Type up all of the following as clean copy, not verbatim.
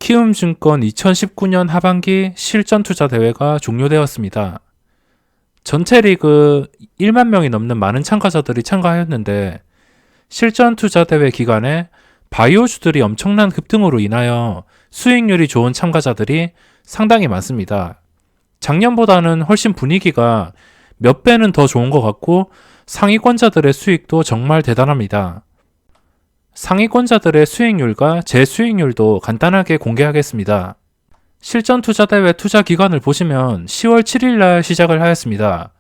키움증권 2019년 하반기 실전투자 대회가 종료되었습니다. 전체 리그 1만 명이 넘는 많은 참가자들이 참가하였는데 실전투자 대회 기간에 바이오주들이 엄청난 급등으로 인하여 수익률이 좋은 참가자들이 상당히 많습니다. 작년보다는 훨씬 분위기가 몇 배는 더 좋은 것 같고 상위권자들의 수익도 정말 대단합니다. 상위권자들의 수익률과 제 수익률도 간단하게 공개하겠습니다. 실전투자대회 투자 기간을 보시면 10월 7일 날 시작을 하였습니다.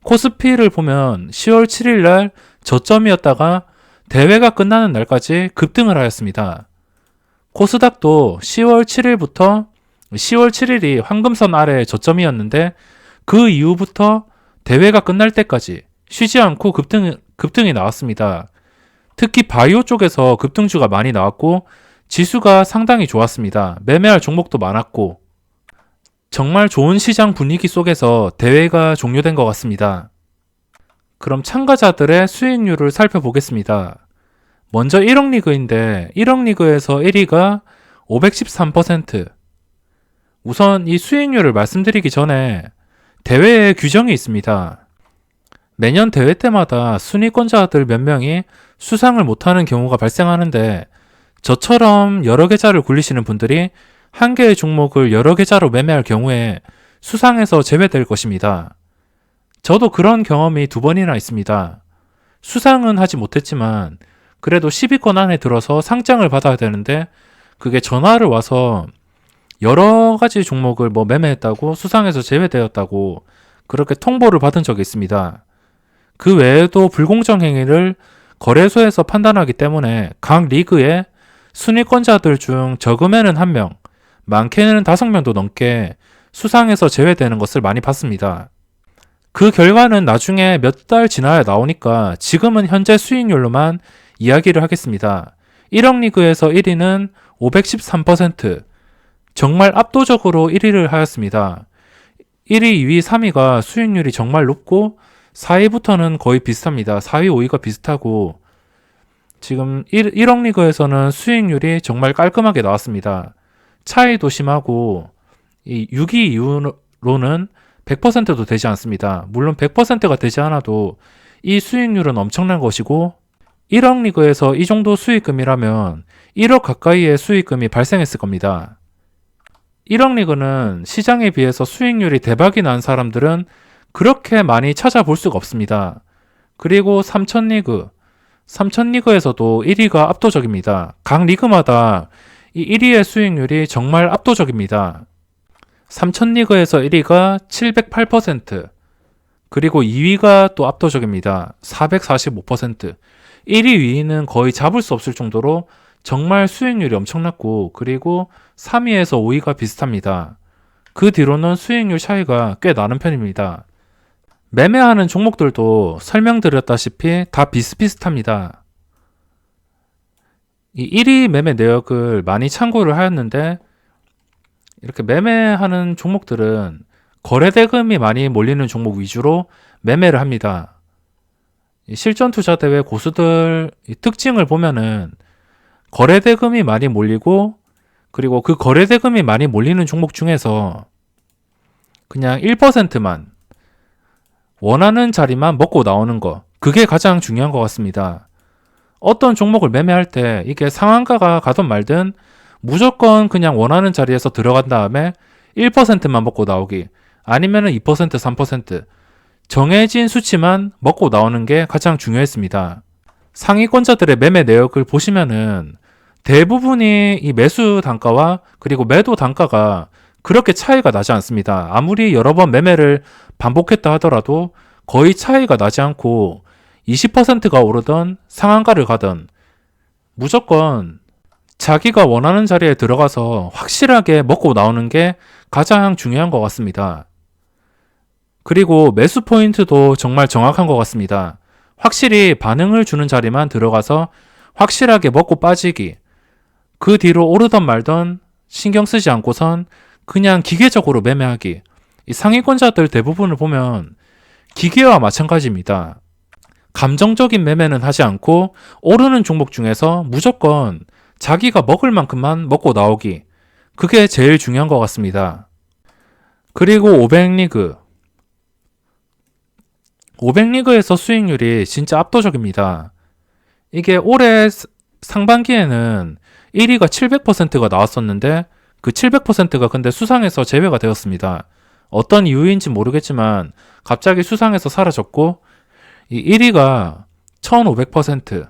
코스피를 보면 10월 7일 날 저점이었다가 대회가 끝나는 날까지 급등을 하였습니다. 코스닥도 10월 7일부터 10월 7일이 황금선 아래의 저점이었는데 그 이후부터 대회가 끝날 때까지 쉬지 않고 급등이 나왔습니다. 특히 바이오 쪽에서 급등주가 많이 나왔고 지수가 상당히 좋았습니다. 매매할 종목도 많았고 정말 좋은 시장 분위기 속에서 대회가 종료된 것 같습니다. 그럼 참가자들의 수익률을 살펴보겠습니다. 먼저 1억 리그인데 1억 리그에서 1위가 513%. 우선 이 수익률을 말씀드리기 전에 대회에 규정이 있습니다. 매년 대회 때마다 순위권자들 몇 명이 수상을 못하는 경우가 발생하는데 저처럼 여러 계좌를 굴리시는 분들이 한 개의 종목을 여러 계좌로 매매할 경우에 수상에서 제외될 것입니다. 저도 그런 경험이 2번이나 있습니다. 수상은 하지 못했지만 그래도 10위권 안에 들어서 상장을 받아야 되는데 그게 전화를 와서 여러 가지 종목을 매매했다고 수상에서 제외되었다고 그렇게 통보를 받은 적이 있습니다. 그 외에도 불공정 행위를 거래소에서 판단하기 때문에 각 리그에 순위권자들 중 적으면은 1명, 많게는 5명도 넘게 수상에서 제외되는 것을 많이 봤습니다. 그 결과는 나중에 몇 달 지나야 나오니까 지금은 현재 수익률로만 이야기를 하겠습니다. 1억 리그에서 1위는 513%, 정말 압도적으로 1위를 하였습니다. 1위, 2위, 3위가 수익률이 정말 높고 4위부터는 거의 비슷합니다. 4위, 5위가 비슷하고 지금 1억 리그에서는 수익률이 정말 깔끔하게 나왔습니다. 차이도 심하고 이 6위 이후로는 100%도 되지 않습니다. 물론 100%가 되지 않아도 이 수익률은 엄청난 것이고 1억 리그에서 이 정도 수익금이라면 1억 가까이의 수익금이 발생했을 겁니다. 1억 리그는 시장에 비해서 수익률이 대박이 난 사람들은 그렇게 많이 찾아볼 수가 없습니다. 그리고 3000리그, 3000리그에서도 1위가 압도적입니다. 각 리그마다 이 1위의 수익률이 정말 압도적입니다. 3000리그에서 1위가 708%, 그리고 2위가 또 압도적입니다. 445%. 1위, 2위는 거의 잡을 수 없을 정도로 정말 수익률이 엄청났고, 그리고 3위에서 5위가 비슷합니다. 그 뒤로는 수익률 차이가 꽤 나는 편입니다. 매매하는 종목들도 설명드렸다시피 다 비슷비슷합니다. 이 1위 매매 내역을 많이 참고를 하였는데 이렇게 매매하는 종목들은 거래대금이 많이 몰리는 종목 위주로 매매를 합니다. 실전투자대회 고수들 특징을 보면은 거래대금이 많이 몰리고 그리고 그 거래대금이 많이 몰리는 종목 중에서 그냥 1%만 원하는 자리만 먹고 나오는 거, 그게 가장 중요한 것 같습니다. 어떤 종목을 매매할 때 이게 상한가가 가든 말든 무조건 그냥 원하는 자리에서 들어간 다음에 1%만 먹고 나오기, 아니면 2%, 3% 정해진 수치만 먹고 나오는 게 가장 중요했습니다. 상위권자들의 매매 내역을 보시면은 대부분이 이 매수 단가와 그리고 매도 단가가 그렇게 차이가 나지 않습니다. 아무리 여러 번 매매를 반복했다 하더라도 거의 차이가 나지 않고 20%가 오르던 상한가를 가던 무조건 자기가 원하는 자리에 들어가서 확실하게 먹고 나오는 게 가장 중요한 것 같습니다. 그리고 매수 포인트도 정말 정확한 것 같습니다. 확실히 반응을 주는 자리만 들어가서 확실하게 먹고 빠지기, 그 뒤로 오르던 말던 신경 쓰지 않고선 그냥 기계적으로 매매하기. 이 상위권자들 대부분을 보면 기계와 마찬가지입니다. 감정적인 매매는 하지 않고 오르는 종목 중에서 무조건 자기가 먹을 만큼만 먹고 나오기. 그게 제일 중요한 것 같습니다. 그리고 500리그. 500리그에서 수익률이 진짜 압도적입니다. 이게 올해 상반기에는 1위가 700%가 나왔었는데 그 700%가 근데 수상에서 제외가 되었습니다. 어떤 이유인지 모르겠지만 갑자기 수상에서 사라졌고 이 1위가 1500%.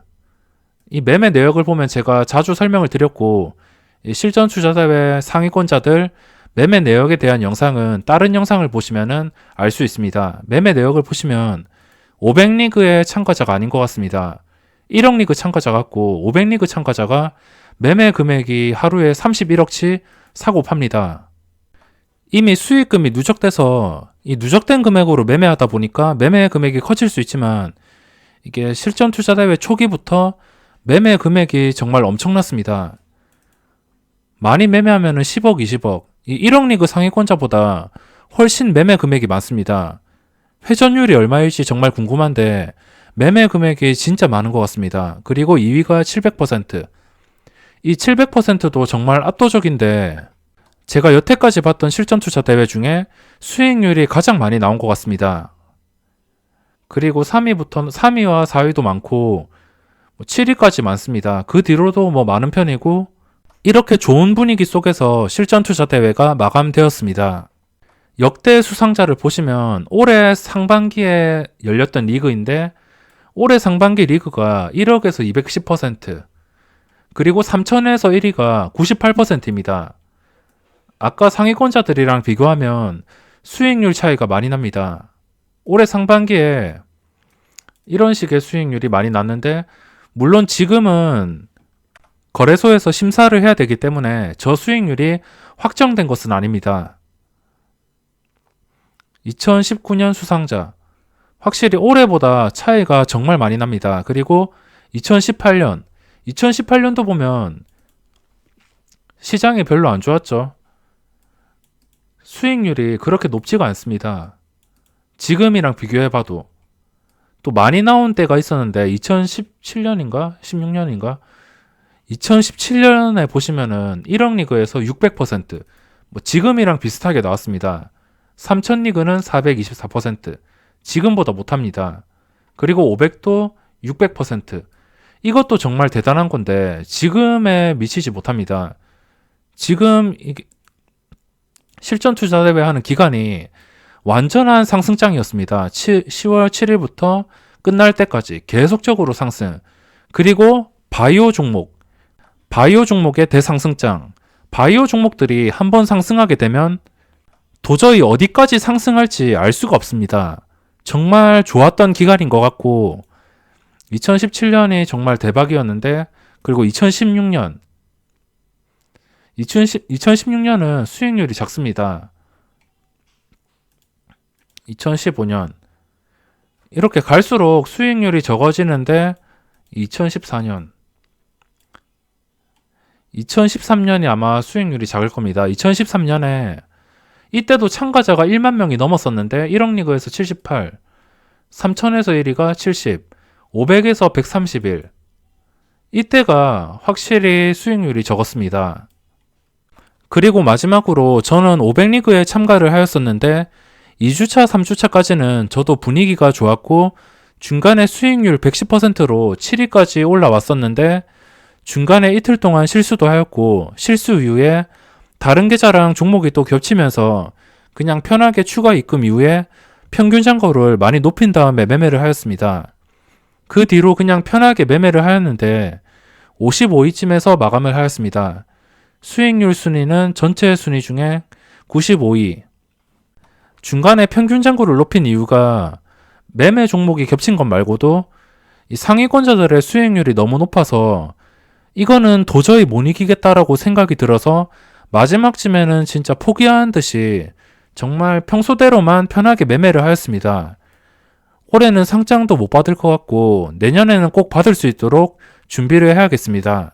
이 매매 내역을 보면 제가 자주 설명을 드렸고 이 실전 투자대회 상위권자들 매매 내역에 대한 영상은 다른 영상을 보시면은 알 수 있습니다. 매매 내역을 보시면 500리그의 참가자가 아닌 것 같습니다. 1억 리그 참가자 같고 500리그 참가자가 매매 금액이 하루에 31억치 사고 팝니다. 이미 수익금이 누적돼서 이 누적된 금액으로 매매하다 보니까 매매 금액이 커질 수 있지만 이게 실전 투자대회 초기부터 매매 금액이 정말 엄청났습니다. 많이 매매하면 10억, 20억. 이 1억 리그 상위권자보다 훨씬 매매 금액이 많습니다. 회전율이 얼마일지 정말 궁금한데 매매 금액이 진짜 많은 것 같습니다. 그리고 2위가 700%. 이 700%도 정말 압도적인데 제가 여태까지 봤던 실전 투자 대회 중에 수익률이 가장 많이 나온 것 같습니다. 그리고 3위와 4위도 많고 7위까지 많습니다. 그 뒤로도 많은 편이고 이렇게 좋은 분위기 속에서 실전 투자 대회가 마감되었습니다. 역대 수상자를 보시면 올해 상반기에 열렸던 리그인데 올해 상반기 리그가 1억에서 210%, 그리고 3천에서 1위가 98%입니다. 아까 상위권자들이랑 비교하면 수익률 차이가 많이 납니다. 올해 상반기에 이런 식의 수익률이 많이 났는데 물론 지금은 거래소에서 심사를 해야 되기 때문에 저 수익률이 확정된 것은 아닙니다. 2019년 수상자. 확실히 올해보다 차이가 정말 많이 납니다. 그리고 2018년도 보면 시장이 별로 안 좋았죠. 수익률이 그렇게 높지가 않습니다. 지금이랑 비교해봐도. 또 많이 나온 때가 있었는데 2017년인가? 16년인가? 2017년에 보시면은 1억 리그에서 600%, 지금이랑 비슷하게 나왔습니다. 3000 리그는 424%, 지금보다 못합니다. 그리고 500도 600%, 이것도 정말 대단한 건데 지금에 미치지 못합니다. 지금 실전 투자 대회 하는 기간이 완전한 상승장이었습니다. 10월 7일부터 끝날 때까지 계속적으로 상승. 그리고 바이오 종목의 대상승장. 바이오 종목들이 한번 상승하게 되면 도저히 어디까지 상승할지 알 수가 없습니다. 정말 좋았던 기간인 것 같고 2017년이 정말 대박이었는데 그리고 2016년은 수익률이 작습니다. 2015년 이렇게 갈수록 수익률이 적어지는데 2013년이 아마 수익률이 작을 겁니다. 2013년에 이때도 참가자가 1만 명이 넘었었는데 1억 리그에서 78, 3000에서 1위가 70, 500에서 131. 이때가 확실히 수익률이 적었습니다. 그리고 마지막으로 저는 500리그에 참가를 하였었는데 2주차, 3주차까지는 저도 분위기가 좋았고 중간에 수익률 110%로 7위까지 올라왔었는데 중간에 이틀 동안 실수도 하였고 실수 이후에 다른 계좌랑 종목이 또 겹치면서 그냥 편하게 추가 입금 이후에 평균 잔고를 많이 높인 다음에 매매를 하였습니다. 그 뒤로 그냥 편하게 매매를 하였는데 55위쯤에서 마감을 하였습니다. 수익률 순위는 전체 순위 중에 95위. 중간에 평균 잔고를 높인 이유가 매매 종목이 겹친 것 말고도 이 상위권자들의 수익률이 너무 높아서 이거는 도저히 못 이기겠다라고 생각이 들어서 마지막쯤에는 진짜 포기한 듯이 정말 평소대로만 편하게 매매를 하였습니다. 올해는 상장도 못 받을 것 같고 내년에는 꼭 받을 수 있도록 준비를 해야겠습니다.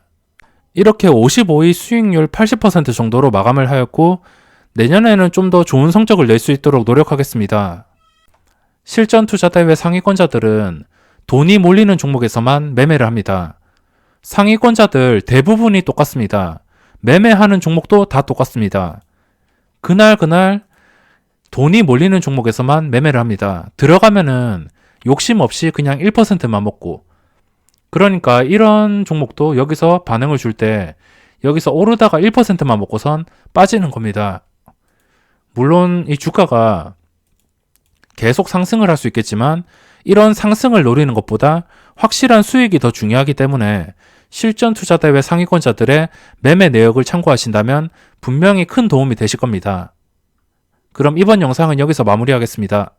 이렇게 55위 수익률 80% 정도로 마감을 하였고 내년에는 좀 더 좋은 성적을 낼 수 있도록 노력하겠습니다. 실전 투자 대회 상위권자들은 돈이 몰리는 종목에서만 매매를 합니다. 상위권자들 대부분이 똑같습니다. 매매하는 종목도 다 똑같습니다. 그날 돈이 몰리는 종목에서만 매매를 합니다. 들어가면은 욕심 없이 그냥 1%만 먹고, 그러니까 이런 종목도 여기서 반응을 줄 때 여기서 오르다가 1%만 먹고선 빠지는 겁니다. 물론 이 주가가 계속 상승을 할 수 있겠지만 이런 상승을 노리는 것보다 확실한 수익이 더 중요하기 때문에 실전 투자 대회 상위권자들의 매매 내역을 참고하신다면 분명히 큰 도움이 되실 겁니다. 그럼 이번 영상은 여기서 마무리하겠습니다.